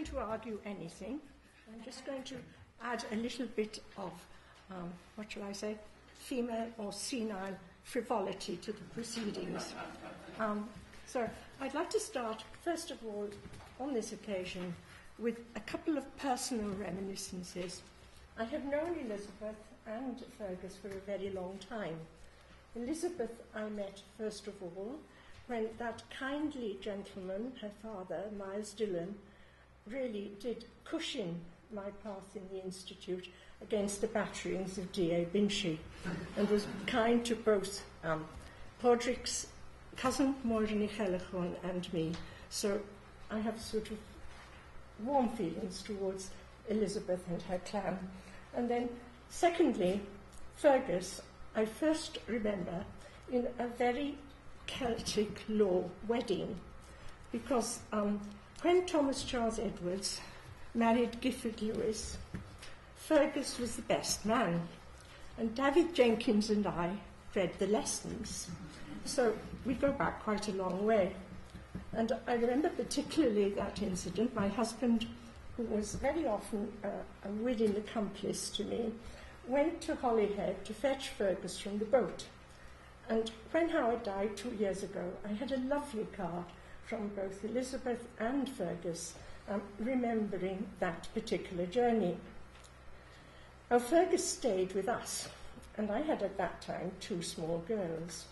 going to argue anything. I'm just going to add a little bit of, what shall I say, female or senile frivolity to the proceedings. So I'd like to start, first of all, on this occasion, with a couple of personal reminiscences. I have known Elizabeth and Fergus for a very long time. Elizabeth I met, first of all, when that kindly gentleman, her father, Miles Dillon, really did cushion my path in the Institute against the batterings of D.A. Binchy, and was kind to both Padraig's cousin, Morfydd Owen, and me. So I have sort of warm feelings towards Elizabeth and her clan. And then, secondly, Fergus, I first remember in a very Celtic law wedding, because when Thomas Charles Edwards married Gifford Lewis, Fergus was the best man, and David Jenkins and I read the lessons. So we go back quite a long way. And I remember particularly that incident. My husband, who was very often a willing accomplice to me, went to Holyhead to fetch Fergus from the boat. And when Howard died 2 years ago, I had a lovely card from both Elizabeth and Fergus remembering that particular journey. Now, Fergus stayed with us, and I had at that time 2 small girls.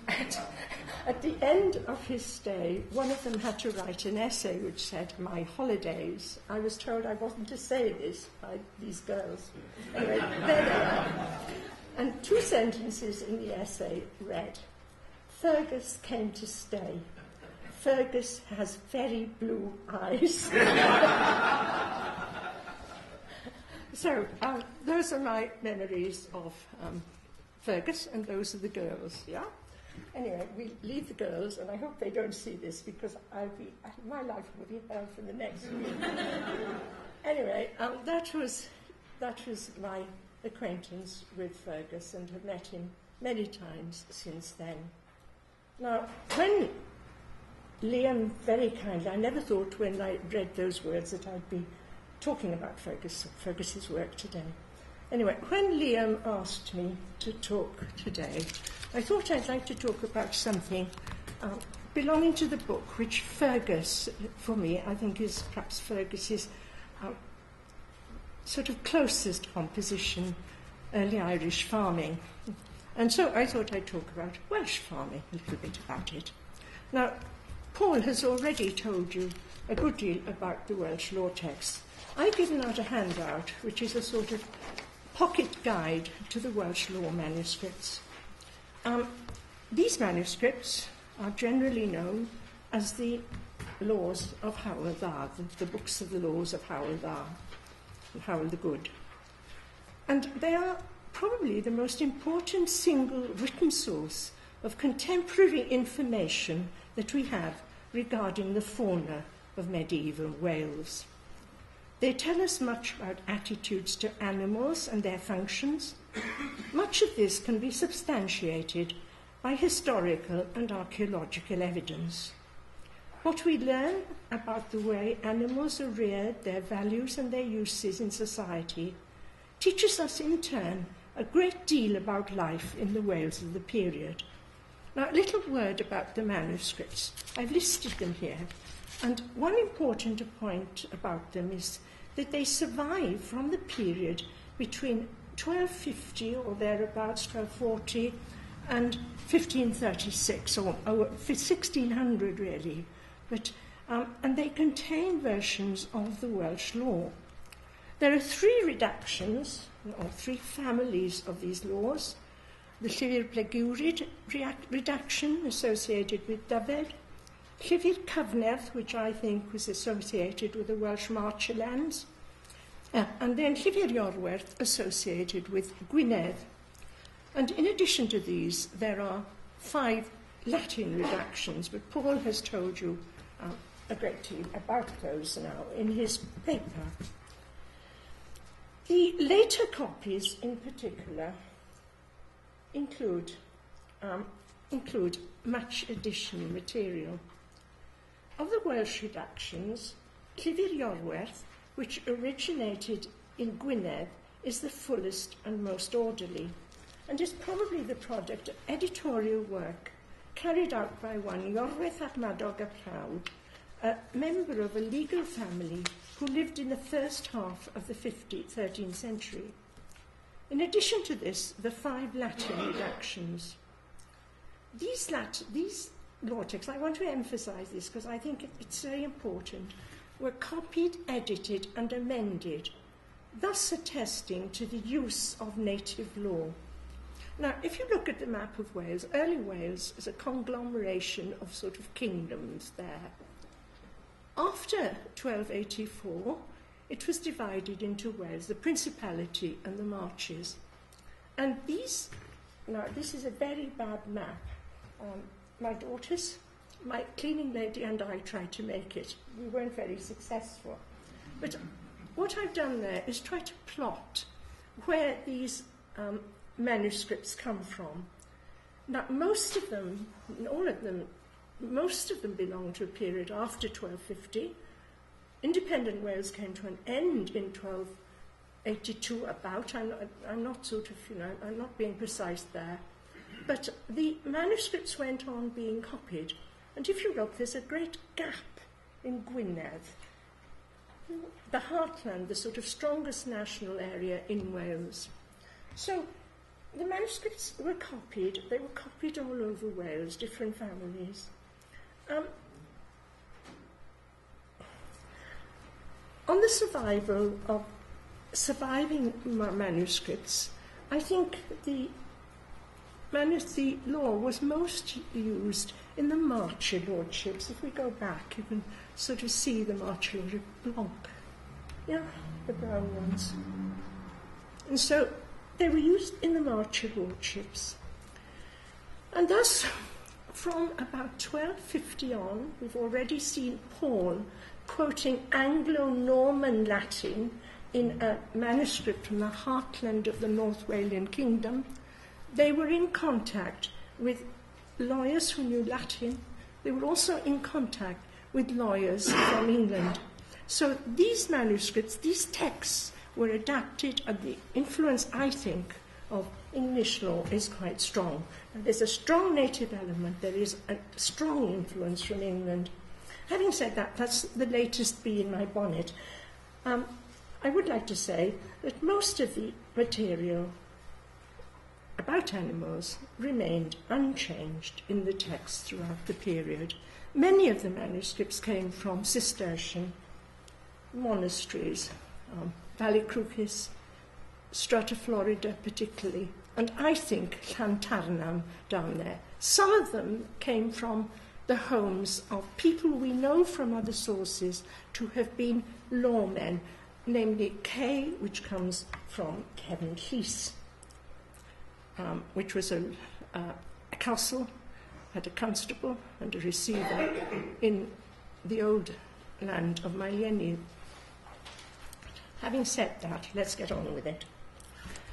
And at the end of his stay, one of them had to write an essay which said, "My holidays." I was told I wasn't to say this by these girls. Anyway, there they are. And 2 sentences in the essay read, "Fergus came to stay. Fergus has very blue eyes." So those are my memories of Fergus, and those are the girls, yeah? Anyway, we leave the girls, and I hope they don't see this, because my life will be hell for the next week. Anyway, that was my acquaintance with Fergus, and have met him many times since then. Now, when Liam very kindly, I never thought when I read those words that I'd be talking about Fergus's work today. Anyway, when Liam asked me to talk today, I thought I'd like to talk about something belonging to the book, which Fergus, for me, I think is perhaps Fergus's sort of closest composition, early Irish farming. And so I thought I'd talk about Welsh farming, a little bit about it. Now, Paul has already told you a good deal about the Welsh law texts. I've given out a handout, which is a sort of pocket guide to the Welsh law manuscripts. These manuscripts are generally known as the laws of Howell Dda, the books of the laws of Howell Dda, Howell the Good. And they are probably the most important single written source of contemporary information that we have regarding the fauna of medieval Wales. They tell us much about attitudes to animals and their functions. Much of this can be substantiated by historical and archaeological evidence. What we learn about the way animals are reared, their values and their uses in society, teaches us in turn a great deal about life in the Wales of the period. Now, a little word about the manuscripts. I've listed them here, and one important point about them is that they survive from the period between 1250 or thereabouts, 1240, and 1536, or 1600 really. But, and they contain versions of the Welsh law. There are 3 redactions, or 3 families of these laws. The Llyfr Plegiwrid redaction associated with Dyfed, Llyfr Cyfnerth, which I think was associated with the Welsh Marchlands, and then Llyfr Iorwerth associated with Gwynedd. And in addition to these, there are 5 Latin redactions, but Paul has told you a great deal about those now in his paper. The later copies, in particular, include much additional material. Of the Welsh redactions, Llyfr Iorwerth, which originated in Gwynedd, is the fullest and most orderly, and is probably the product of editorial work carried out by one Iorwerth ap Madog ap Llawd, a member of a legal family who lived in the first half of the 13th century. In addition to this, the 5 Latin redactions. These law texts, I want to emphasize this because I think it's very important, were copied, edited and amended, thus attesting to the use of native law. Now, if you look at the map of Wales, early Wales is a conglomeration of sort of kingdoms there. After 1284, it was divided into Wales, the Principality and the Marches. And these, now this is a very bad map. My daughters, my cleaning lady and I tried to make it. We weren't very successful. But what I've done there is try to plot where these manuscripts come from. Now, most of them, all of them, most of them belong to a period after 1250. Independent Wales came to an end in 1282 about. I'm not sort of, I'm not being precise there. But the manuscripts went on being copied. And if you look, there's a great gap in Gwynedd, the heartland, the sort of strongest national area in Wales. So the manuscripts were copied. They were copied all over Wales, different families. On the survival of surviving manuscripts, I think the law was most used in the Marcher lordships. If we go back, you can sort of see the Marcher lordship Blanc, the brown ones. And so they were used in the Marcher lordships. And thus, from about 1250 on, we've already seen Paul quoting Anglo-Norman Latin in a manuscript from the heartland of the North Walian Kingdom. They were in contact with lawyers who knew Latin. They were also in contact with lawyers from England. So these manuscripts, these texts, were adapted, and the influence, I think, of English law is quite strong. And there's a strong native element. There is a strong influence from England. Having said that, that's the latest bee in my bonnet. I would like to say that most of the material about animals remained unchanged in the text throughout the period. Many of the manuscripts came from Cistercian monasteries, Vallecrucis, Strata Florida particularly, and I think Llantarnam down there. Some of them came from the homes of people we know from other sources to have been lawmen, namely Kay, which comes from Kevin Llys, which was a castle, had a constable and a receiver in the old land of Maelieni. Having said that, let's get on with it.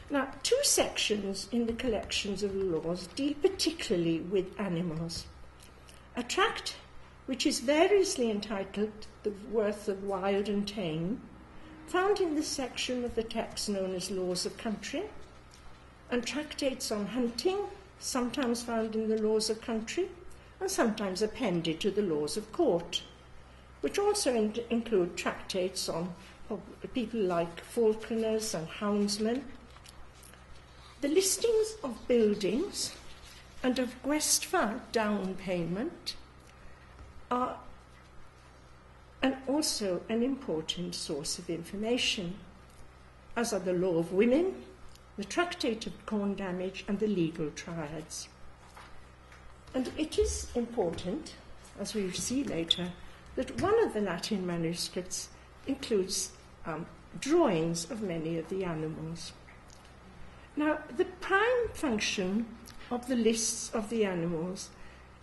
Now, 2 sections in the collections of the laws deal particularly with animals. A tract which is variously entitled The Worth of Wild and Tame, found in the section of the text known as Laws of Country, and tractates on hunting, sometimes found in the Laws of Country, and sometimes appended to the Laws of Court, which also include tractates on people like falconers and houndsmen. The listings of buildings and of gwestfa down payment are also an important source of information, as are the law of women, the tractate of corn damage, and the legal triads. And it is important, as we will see later, that one of the Latin manuscripts includes drawings of many of the animals. Now, the prime function of the lists of the animals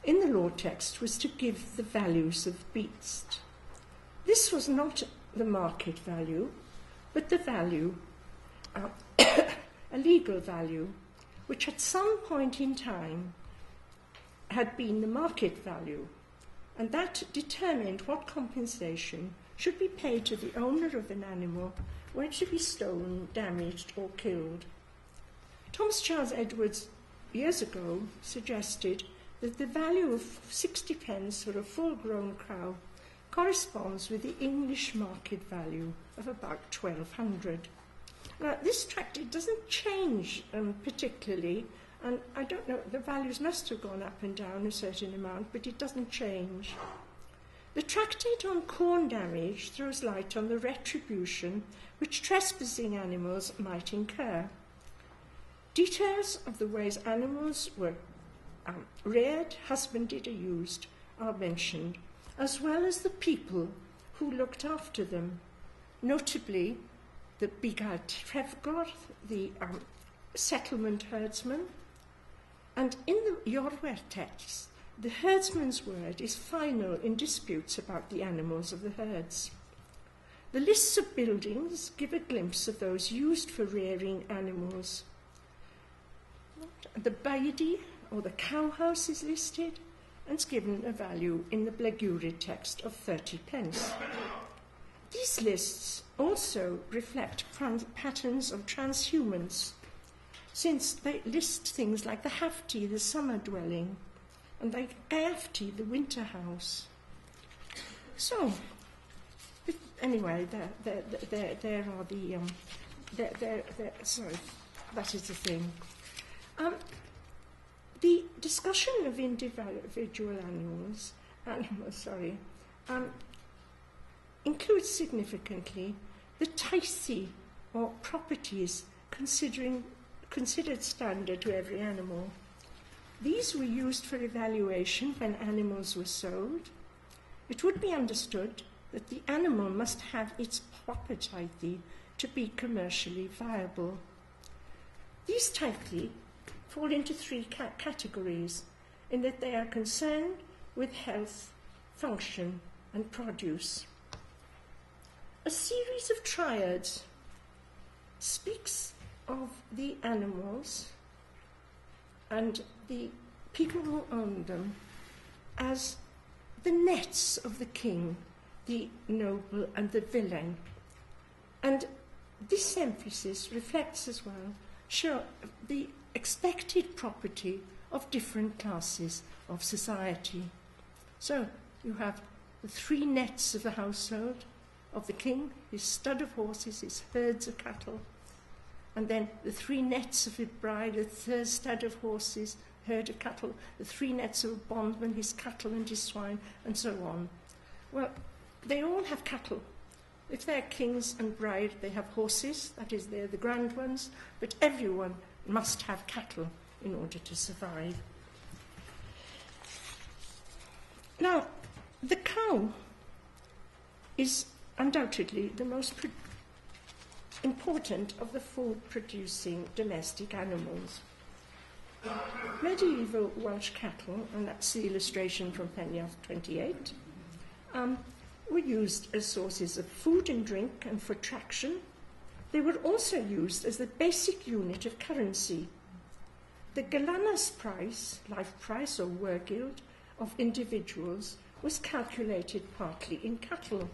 in the law text was to give the values of beast. This was not the market value, but the value, a legal value, which at some point in time had been the market value, and that determined what compensation should be paid to the owner of an animal when it should be stolen, damaged, or killed. Thomas Charles Edwards, years ago, suggested that the value of 60 pence for a full-grown cow corresponds with the English market value of about 1,200. Now, this tractate doesn't change particularly, and I don't know, the values must have gone up and down a certain amount, but it doesn't change. The tractate on corn damage throws light on the retribution which trespassing animals might incur. Details of the ways animals were reared, husbanded, or used are mentioned, as well as the people who looked after them, notably the Bigad Trefgor, the settlement herdsman, and in the Yorwer text, the herdsman's word is final in disputes about the animals of the herds. The lists of buildings give a glimpse of those used for rearing animals. The baidi, or the cowhouse, is listed and is given a value in the Blagurid text of 30 pence. These lists also reflect patterns of transhumance, since they list things like the hafti, the summer dwelling, and the gafti, the winter house. So, anyway, there are the, sorry, that is the thing. The discussion of individual animals, includes significantly the taisi, or properties considered standard to every animal. These were used for evaluation when animals were sold. It would be understood that the animal must have its proper taiti to be commercially viable. These taiti fall into three categories, in that they are concerned with health, function, and produce. A series of triads speaks of the animals and the people who own them as the nets of the king, the noble, and the villain. And this emphasis reflects as well the expected property of different classes of society. So you have the three nets of the household of the king, his stud of horses, his herds of cattle, and then the three nets of his bride, a third stud of horses, herd of cattle, the three nets of a bondman, his cattle and his swine, and so on. Well, they all have cattle. If they're kings and bride, they have horses, that is, they're the grand ones, but everyone must have cattle in order to survive. Now, the cow is undoubtedly the most important of the food-producing domestic animals. Medieval Welsh cattle, and that's the illustration from Penyath 28, were used as sources of food and drink and for traction. They were also used as the basic unit of currency. The galanas price, life price or wergild, of individuals was calculated partly in cattle.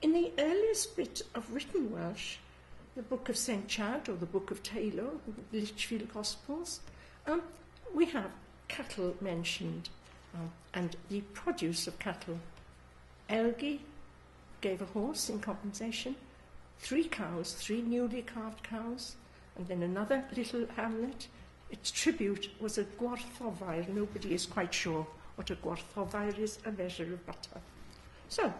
In the earliest bit of written Welsh, the Book of St. Chad or the Book of Taylor, the Lichfield Gospels, we have cattle mentioned and the produce of cattle. Elgi gave a horse in compensation, 3 cows, 3 newly calved cows, and then another little hamlet. Its tribute was a gwarthofair. Nobody is quite sure what a gwarthofair is, a measure of butter. So,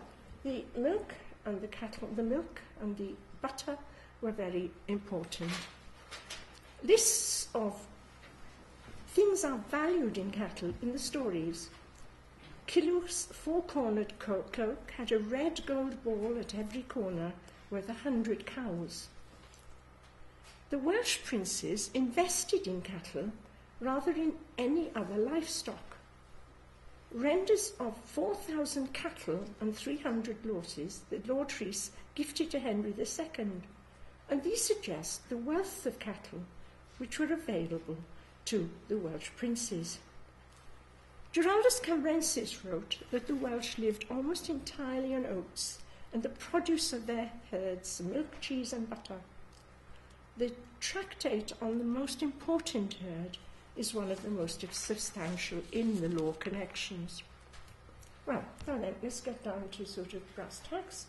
the milk and the cattle, the milk and the butter were very important. Lists of things are valued in cattle in the stories. Killuch's 4-cornered cloak had a red gold ball at every corner worth 100 cows. The Welsh princes invested in cattle rather than any other livestock. Renders of 4,000 cattle and 300 lorses the Lord Rhys gifted to Henry II, and these suggest the wealth of cattle which were available to the Welsh princes. Giraldus Cambrensis wrote that the Welsh lived almost entirely on oats and the produce of their herds, milk, cheese and butter. The tractate on the most important herd is one of the most substantial in the law connections. Well, now then, let's get down to sort of brass tacks.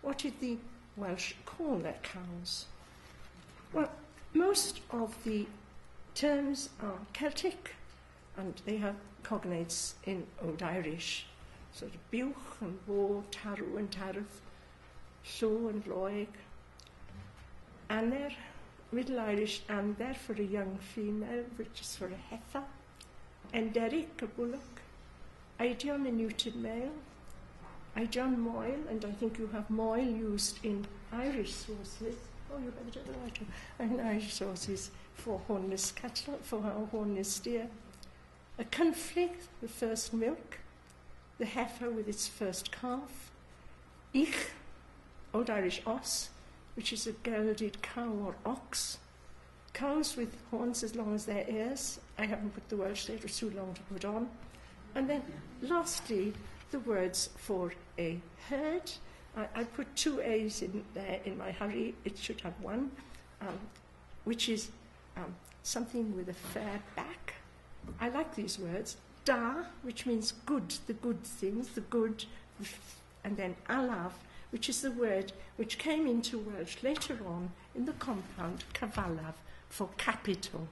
What did the Welsh call their cows? Well, most of the terms are Celtic, and they have cognates in Old Irish, sort of buwch and bo, tarw and tarf, llo and loeg, aner, Middle Irish ander for a young female, which is for a heifer, enderic, a bullock, eidion, a neutered male, eidion moel, and I think you have moel used in Irish sources. Oh, you better do the right one. In Irish sources for hornless cattle, for our hornless deer. A conflict, the first milk, the heifer with its first calf, ich, Old Irish os, which is a gelded cow or ox, cows with horns as long as their ears. I haven't put the Welsh there, it was too long to put on. And then lastly, the words for a herd. I put two A's in there in my hurry, it should have one, which is something with a fair back. I like these words. Da, which means good, the good things, the good, and then alaf, which is the word which came into Welsh later on in the compound cyfalaf for capital.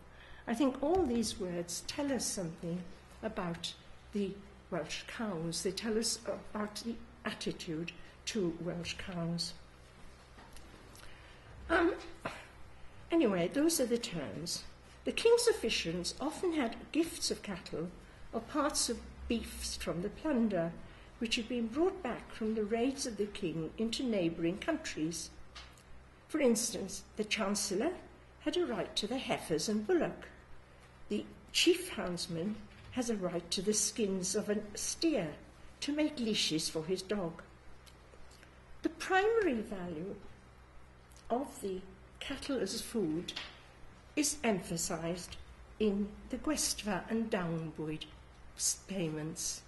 I think all these words tell us something about the Welsh cows. They tell us about the attitude to Welsh cows. Anyway, those are the terms. The king's officials often had gifts of cattle or parts of beefs from the plunder, which had been brought back from the raids of the king into neighbouring countries. For instance, the chancellor had a right to the heifers and bullock. The chief houndsman has a right to the skins of a steer to make leashes for his dog. The primary value of the cattle as food is emphasised in the gwestfa and downbwyd payments.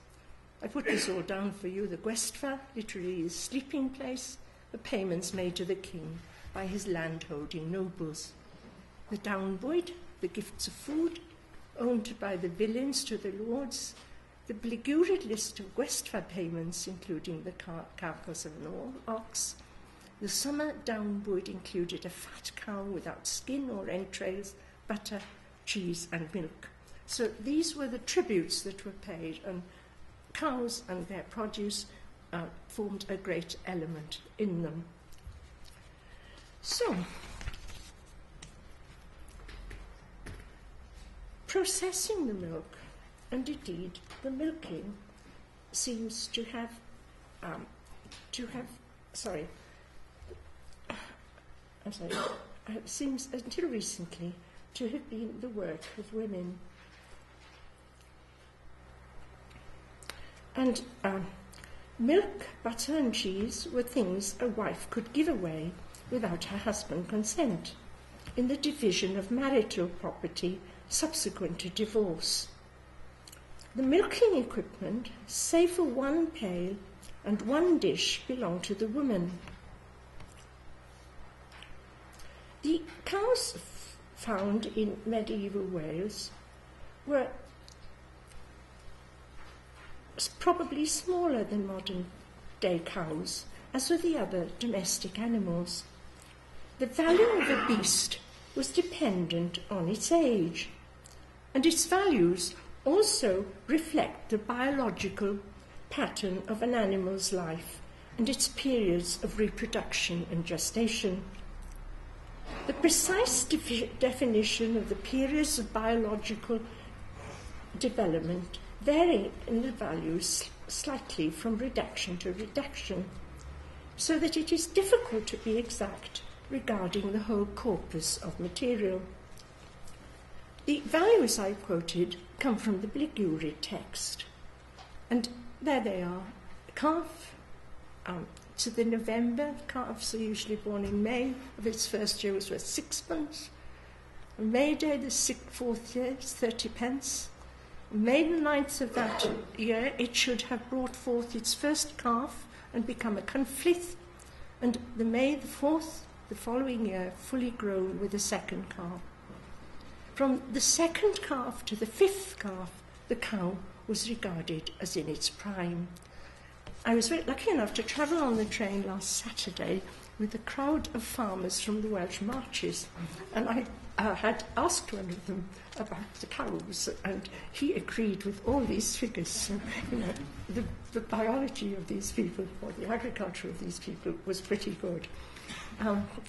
I put this all down for you. The gwestfa literally is sleeping place, the payments made to the king by his landholding nobles. The downbwyd, the gifts of food, owned by the villeins to the lords, the bligurid list of gwestfa payments, including the carcass of an ox. The summer downbwyd included a fat cow without skin or entrails, butter, cheese and milk. So these were the tributes that were paid, and cows and their produce formed a great element in them. So, processing the milk, and indeed the milking, seems to have seems until recently to have been the work of women. And milk, butter and cheese were things a wife could give away without her husband's consent in the division of marital property subsequent to divorce. The milking equipment, save for one pail and one dish, belonged to the woman. The cows found in medieval Wales were probably smaller than modern-day cows, as were the other domestic animals. The value of a beast was dependent on its age, and its values also reflect the biological pattern of an animal's life and its periods of reproduction and gestation. The precise definition of the periods of biological development vary in the values slightly from reduction to reduction, so that it is difficult to be exact regarding the whole corpus of material. The values I quoted come from the Bligurid text, and there they are. Calf, to the November, calves are usually born in May of its first year was worth 6 pence. On May Day, the fourth year is 30 pence. May the 9th of that year, it should have brought forth its first calf and become a cynflith, and the May the 4th, the following year, fully grown with a second calf. From the second calf to the 5th calf, the cow was regarded as in its prime. I was very lucky enough to travel on the train last Saturday with a crowd of farmers from the Welsh marches, and I had asked one of them about the cows, and he agreed with all these figures. So, the biology of these people, or the agriculture of these people, was pretty good.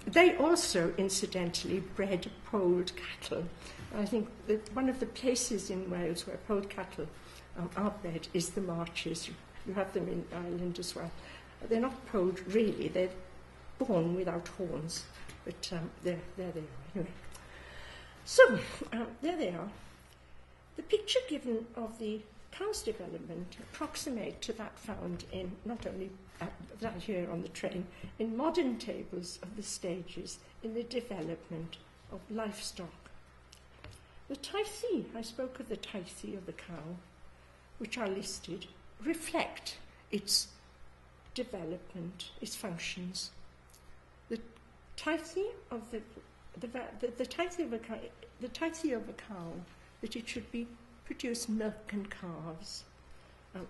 They also, incidentally, bred polled cattle. I think that one of the places in Wales where polled cattle are bred is the marches. You have them in Ireland as well. They're not polled really, they're born without horns, but there they are anyway. So, there they are. The picture given of the cow's development approximate to that found in, not only that here on the train, in modern tables of the stages in the development of livestock. The tythi, I spoke of the tythi of the cow, which are listed, reflect its development, its functions. The tythi of the tythi of a cow, that it should produce milk and calves.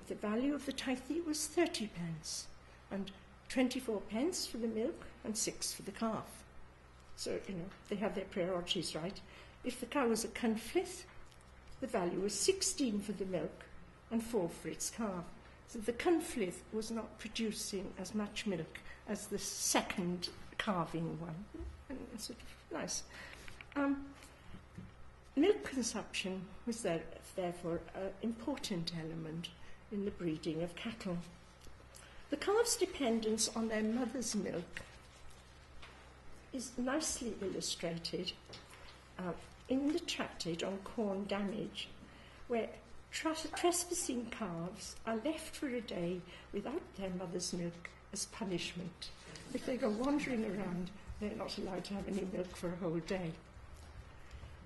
The value of the tythi was 30 pence, and 24 pence for the milk and 6 for the calf. So, they have their priorities right. If the cow was a cynflith, the value was 16 for the milk and 4 for its calf. So the cynflith was not producing as much milk as the second calving one. And it's sort of nice. Milk consumption was therefore an important element in the breeding of cattle. The calves' dependence on their mother's milk is nicely illustrated in the tractate on corn damage, where trespassing calves are left for a day without their mother's milk as punishment. If they go wandering around, they're not allowed to have any milk for a whole day.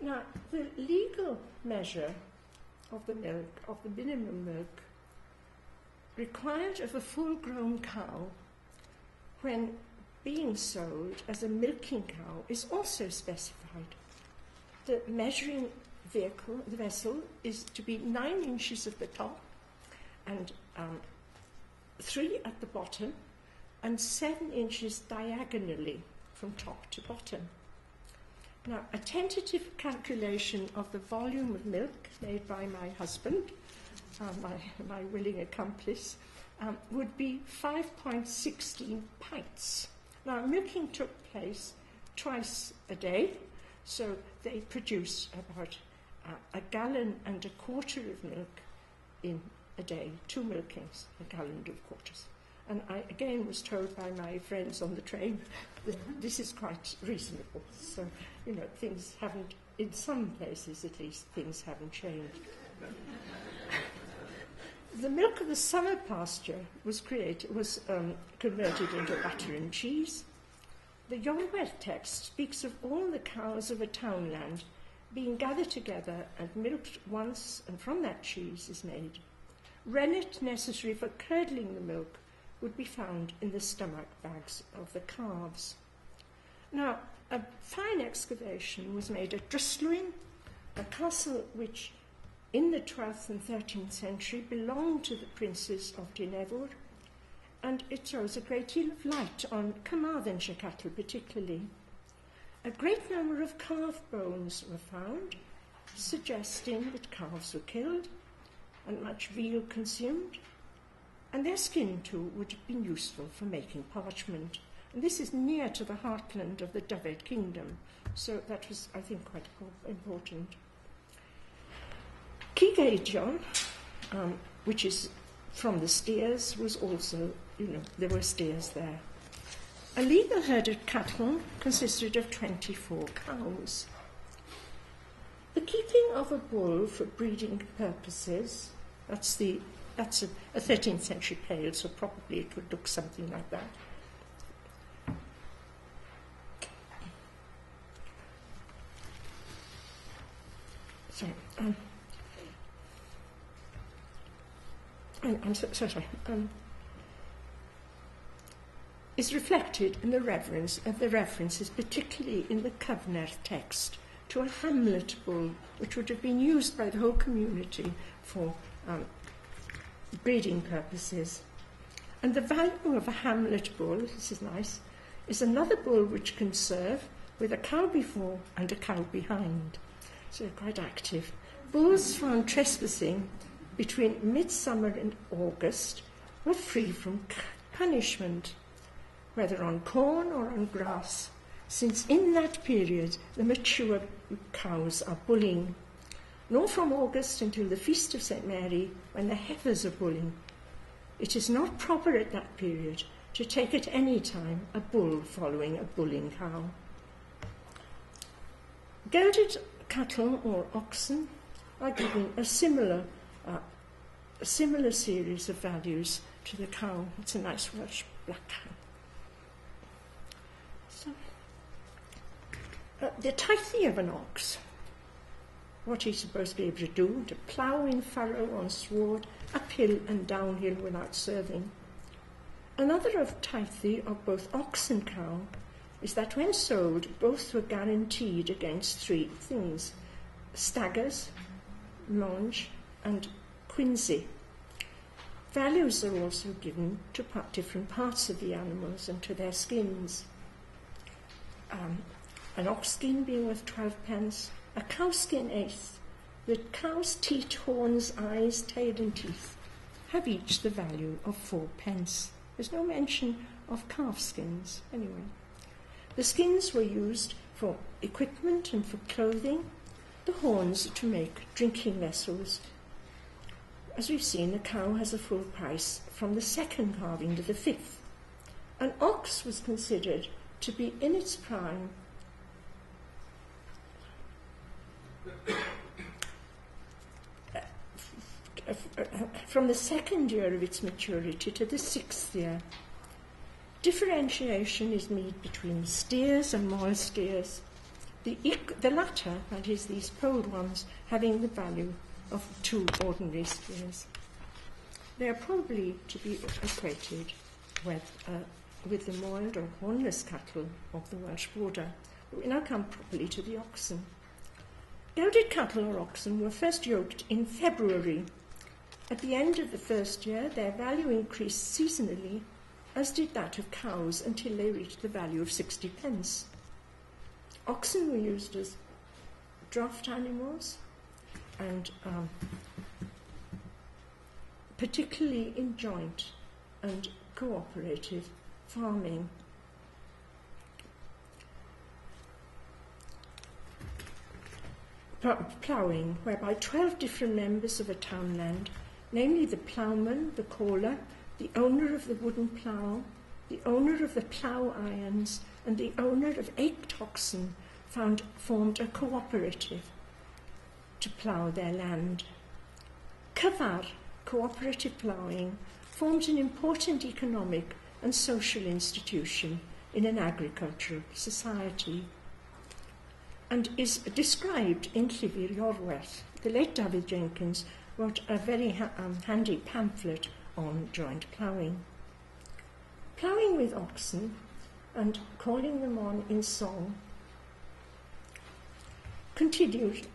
Now, the legal measure of the milk, of the minimum milk, required of a full-grown cow when being sold as a milking cow is also specified. The measuring vessel is to be 9 inches at the top and 3 at the bottom and 7 inches diagonally from top to bottom. Now, a tentative calculation of the volume of milk made by my husband, my willing accomplice, would be 5.16 pints. Now, milking took place twice a day, so they produce about a gallon and a quarter of milk in a day, 2 milkings, a gallon and quarters. And I again was told by my friends on the train that this is quite reasonable. So, things haven't, in some places at least, things haven't changed. The milk of the summer pasture was converted into butter and cheese. The Iorwerth text speaks of all the cows of a townland being gathered together and milked once, and from that cheese is made. Rennet necessary for curdling the milk would be found in the stomach bags of the calves. Now, a fine excavation was made at Drystlwyn, a castle which in the 12th and 13th century belonged to the princes of Dinevor, and it throws a great deal of light on Carmarthenshire cattle particularly. A great number of calf bones were found, suggesting that calves were killed and much veal consumed, and their skin too would have been useful for making parchment. And this is near to the heartland of the Dyfed Kingdom, so that was, I think, quite important. Cigaidion, which is from the steers, was also, there were steers there. A legal herd of cattle consisted of 24 cows. The keeping of a bull for breeding purposes, that's a 13th century pale, so probably it would look something like that. is reflected in the references, particularly in the Cyfner text, to a Hamlet bull, which would have been used by the whole community for breeding purposes. And the value of a Hamlet bull, this is nice, is another bull which can serve with a cow before and a cow behind. So they're quite active. Bulls found trespassing between midsummer and August were free from punishment, whether on corn or on grass, since in that period the mature cows are bulling, nor from August until the Feast of St. Mary, when the heifers are bulling. It is not proper at that period to take at any time a bull following a bulling cow. Gelded cattle or oxen are given a similar series of values to the cow. It's a nice Welsh black cow. So, the tithe of an ox, what he's supposed to be able to do, to plough in furrow on sward, uphill and downhill without serving. Another of tithe of both ox and cow is that when sold, both were guaranteed against three things: staggers, mange, and quinsy. Values are also given to different parts of the animals and to their skins. An ox skin being worth 12 pence, a cow skin 8th, the cow's teat, horns, eyes, tail and teeth have each the value of 4 pence. There's no mention of calf skins anyway. The skins were used for equipment and for clothing, the horns to make drinking vessels. As we've seen, a cow has a full price from the 2nd calving to the 5th. An ox was considered to be in its prime from the 2nd year of its maturity to the 6th year. Differentiation is made between steers and moor steers, the latter, that is these polled ones, having the value of 2 ordinary steers. They are probably to be equated with the moiled or hornless cattle of the Welsh border. But we now come properly to the oxen. Gelded cattle or oxen were first yoked in February. At the end of the 1st year, their value increased seasonally, as did that of cows, until they reached the value of 60 pence. Oxen were used as draught animals, and particularly in joint and cooperative farming. Ploughing, whereby 12 different members of a townland, namely the ploughman, the caller, the owner of the wooden plough, the owner of the plough irons, and the owner of 8 oxen, formed a cooperative to plough their land. Cyfar, cooperative ploughing, formed an important economic and social institution in an agricultural society, and is described in Llyfr Iorwerth. The late David Jenkins wrote a very handy pamphlet on joint ploughing. Ploughing with oxen and calling them on in song continued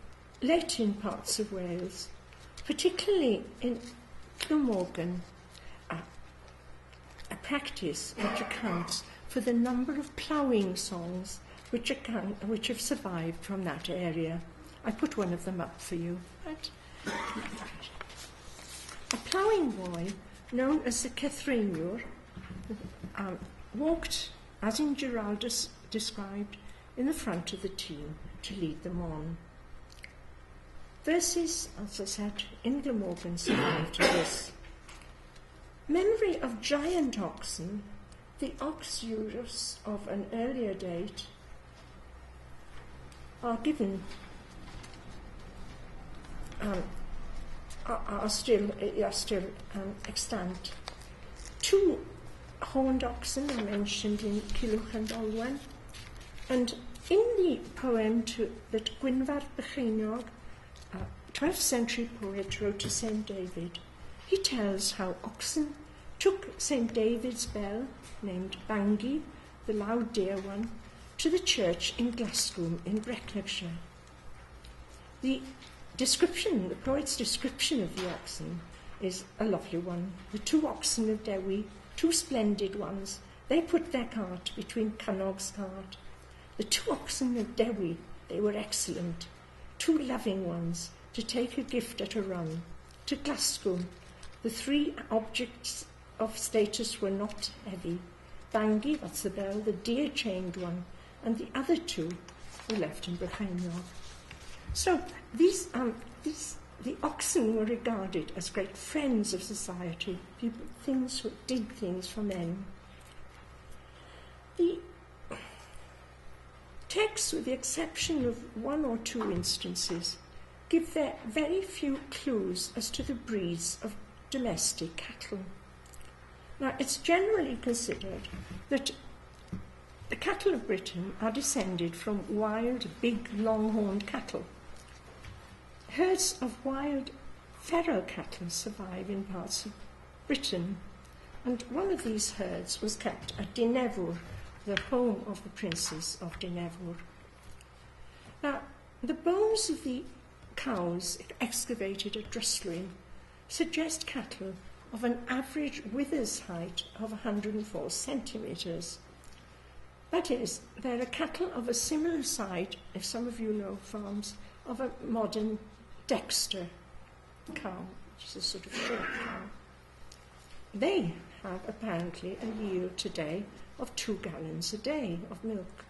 late in parts of Wales, particularly in Glamorgan, a practice which accounts for the number of ploughing songs which have survived from that area. I put one of them up for you. Right? A ploughing boy, known as the Cethreiniwr, walked, as in Giraldus described, in the front of the team to lead them on. Verses, as I said, in Glamorgan survive to this. Memory of giant oxen, the ox use of an earlier date, are still extant. 2 horned oxen are mentioned in Culhwch and Olwen, and in the poem that Gwynfor Brycheiniog, 12th century poet, wrote to St. David, he tells how oxen took St. David's bell, named Bangor, the loud dear one, to the church in Glasgow in Brecknockshire. The poet's description of the oxen is a lovely one. The 2 oxen of Dewi, 2 splendid ones, they put their cart between Cannog's cart. The 2 oxen of Dewi, they were excellent, 2 loving ones, to take a gift at a run. To Glasgow, the 3 objects of status were not heavy. Bangor, that's the bell, the dear chained one, and the other 2 were left in Brycheiniog. So the oxen were regarded as great friends of society, people, things who did things for men. The texts, with the exception of 1 or 2 instances, give there very few clues as to the breeds of domestic cattle. Now, it's generally considered that the cattle of Britain are descended from wild, big, long-horned cattle. Herds of wild feral cattle survive in parts of Britain, and one of these herds was kept at Dinefwr, the home of the princes of Dinefwr. Now, the bones of the cows excavated at Drystlwyn suggest cattle of an average withers height of 104 centimetres. That is, there are cattle of a similar size, if some of you know farms, of a modern Dexter cow, which is a sort of short cow. They have apparently a yield today of 2 gallons a day of milk.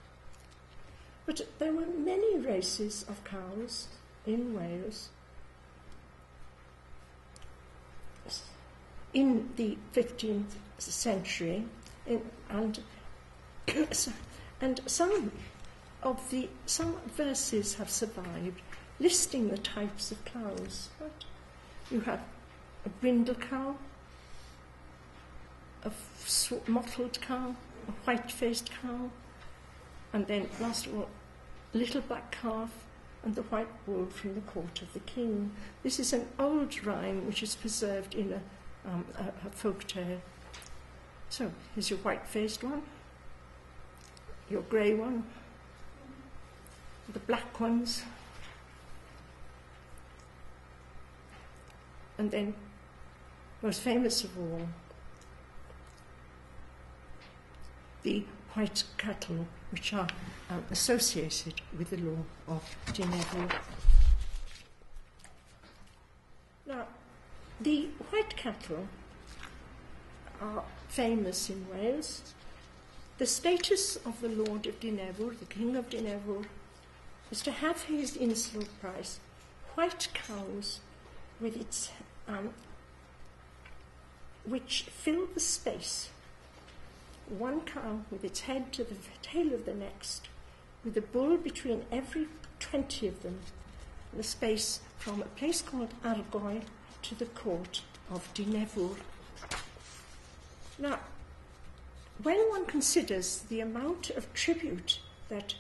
But there were many races of cows in Wales in the 15th century, and some verses have survived listing the types of cows. Right? You have a brindle cow, a mottled cow, a white-faced cow, and then, last of all, a little black calf, and the white bull from the court of the king. This is an old rhyme which is preserved in a folk tale. So, here's your white-faced one, your grey one, the black ones, and then, most famous of all, the white cattle which are associated with the law of Dinefwr. Now, the white cattle are famous in Wales. The status of the Lord of Dinefwr, the King of Dinefwr, is to have his insult price white cows with its which fill the space. One cow with its head to the tail of the next, with a bull between every 20 of them, the space from a place called Argoy to the court of Dinefwr. Now, when one considers the amount of tribute that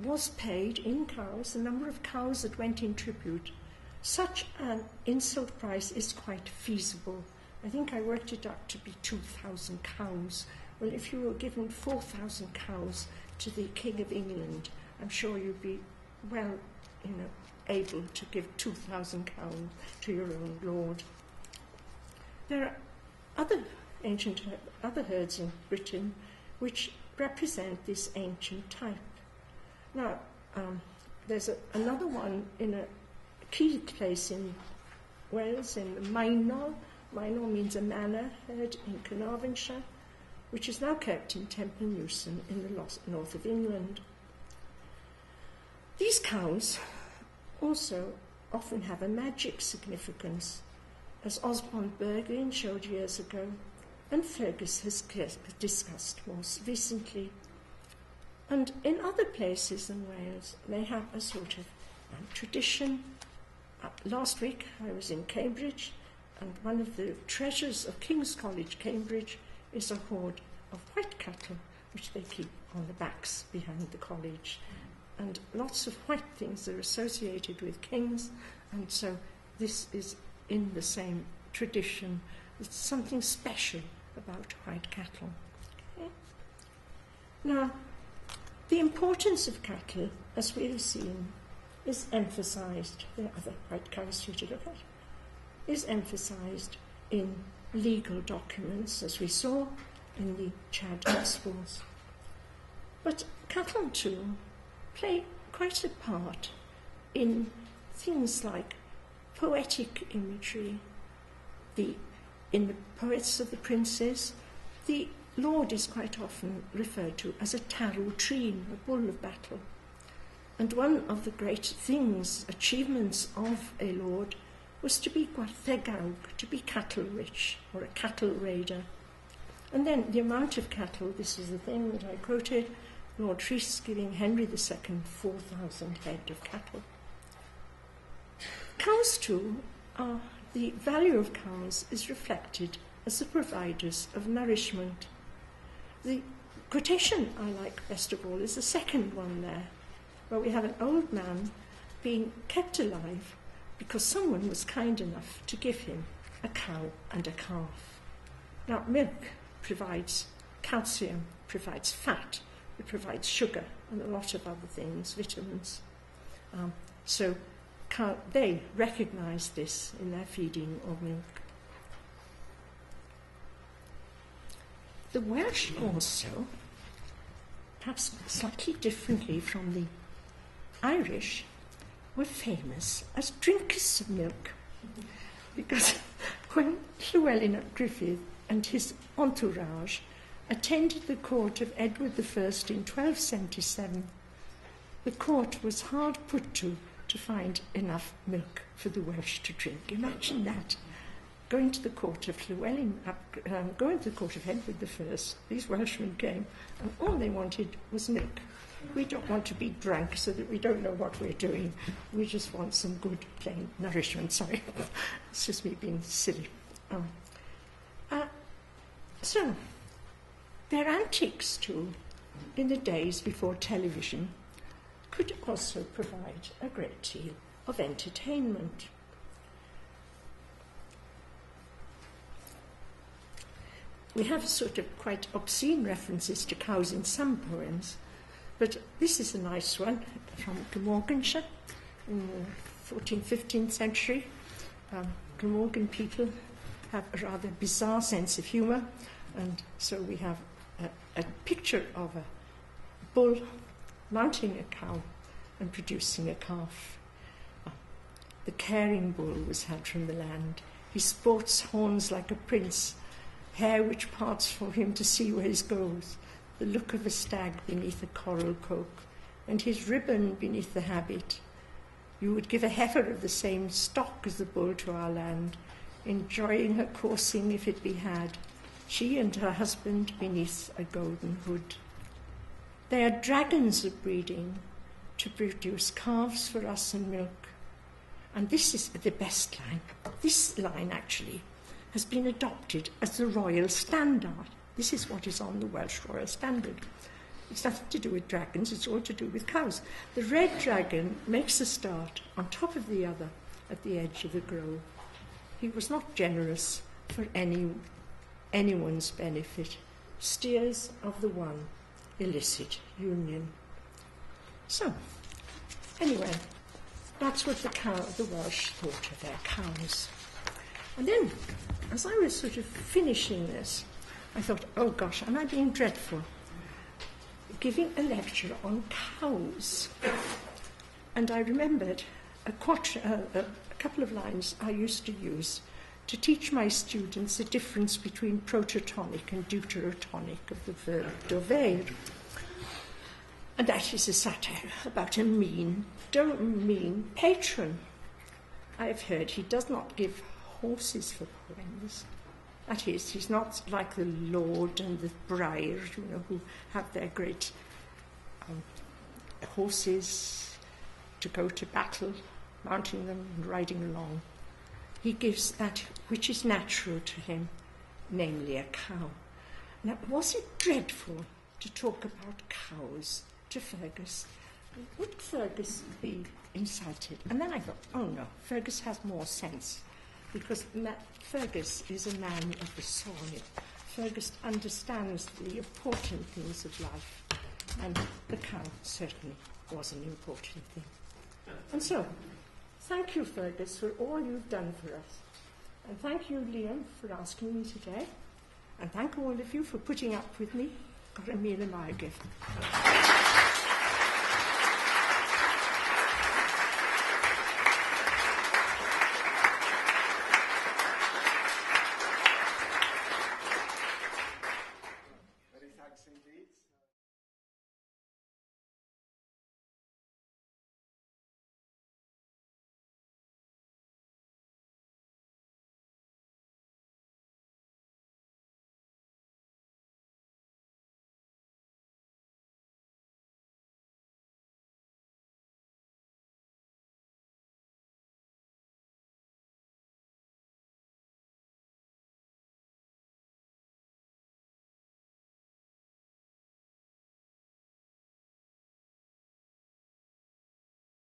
was paid in cows, the number of cows that went in tribute, such an insult price is quite feasible. I think I worked it out to be 2,000 cows. Well, if you were given 4,000 cows to the King of England, I'm sure you'd be well, able to give 2,000 cows to your own lord. There are other herds in Britain which represent this ancient type. Now, there's another one in a key place in Wales, in Mainol. Mainol means a manor herd in Carnarvonshire, which is now kept in Temple Newson in the north of England. These cows also often have a magic significance, as Osborne Bergin showed years ago, and Fergus has discussed most recently. And in other places in Wales, they have a sort of tradition. Last week I was in Cambridge, and one of the treasures of King's College, Cambridge, is a hoard of white cattle, which they keep on the backs behind the college. And lots of white things are associated with kings, and so this is in the same tradition. It's something special about white cattle. Okay? Now, the importance of cattle, as we have seen, is emphasised, the other white cows you to look at, is emphasised in legal documents, as we saw in the Chad Gospels. But cattle, too, play quite a part in things like poetic imagery. In the Poets of the Princes, the Lord is quite often referred to as a tarw treen, a bull of battle. And one of the great things, achievements of a lord, was to be gwarthegawg, to be cattle rich, or a cattle raider. And then the amount of cattle, this is the thing that I quoted, Lord Rhys giving Henry II 4,000 head of cattle. Cows, too, the value of cows is reflected as the providers of nourishment. The quotation I like best of all is the second one there, where we have an old man being kept alive because someone was kind enough to give him a cow and a calf. Now, milk provides calcium, provides fat, it provides sugar and a lot of other things, vitamins. So they recognise this in their feeding of milk. The Welsh also, perhaps slightly differently from the Irish, were famous as drinkers of milk. Because when Llywelyn ap Gruffudd and his entourage attended the court of Edward I in 1277, the court was hard put to find enough milk for the Welsh to drink. Imagine that. Going to the court of going to the court of Edward I, these Welshmen came, and all they wanted was milk. We don't want to be drunk so that we don't know what we're doing. We just want some good, plain nourishment. Sorry, it's just me being silly. So, their antics, too, in the days before television, could also provide a great deal of entertainment. We have sort of quite obscene references to cows in some poems, but this is a nice one from Glamorganshire in the 14th, 15th century. Glamorgan people have a rather bizarre sense of humour, and so we have a picture of a bull mounting a cow and producing a calf. The caring bull was had from the land. He sports horns like a prince, hair which parts for him to see where he goes, the look of a stag beneath a coral coke, and his ribbon beneath the habit. You would give a heifer of the same stock as the bull to our land, enjoying her coursing if it be had, she and her husband beneath a golden hood. They are dragons of breeding, to produce calves for us and milk. And this is the best line. This line, actually, has been adopted as the royal standard. This is what is on the Welsh Royal Standard. It's nothing to do with dragons, it's all to do with cows. The red dragon makes a start on top of the other at the edge of the grove. He was not generous for anyone's benefit. Steers of the one illicit union. So, anyway, that's what the Welsh thought of their cows. And then, as I was sort of finishing this, I thought, oh gosh, am I being dreadful? Giving a lecture on cows. And I remembered a couple of lines I used to use to teach my students the difference between prototonic and deuterotonic of the verb dover. And that is a satire about a mean patron. I've heard he does not give horses for poems. That is, he's not like the lord and the briar, who have their great horses to go to battle, mounting them and riding along. He gives that which is natural to him, namely a cow. Now, was it dreadful to talk about cows to Fergus? Would Fergus be incited? And then I thought, oh no, Fergus has more sense because Fergus is a man of the soil. Fergus understands the important things of life, and the cow certainly was an important thing. And so, thank you, Fergus, for all you've done for us. And thank you, Liam, for asking me today. And thank all of you for putting up with me. Got a meal and my gift.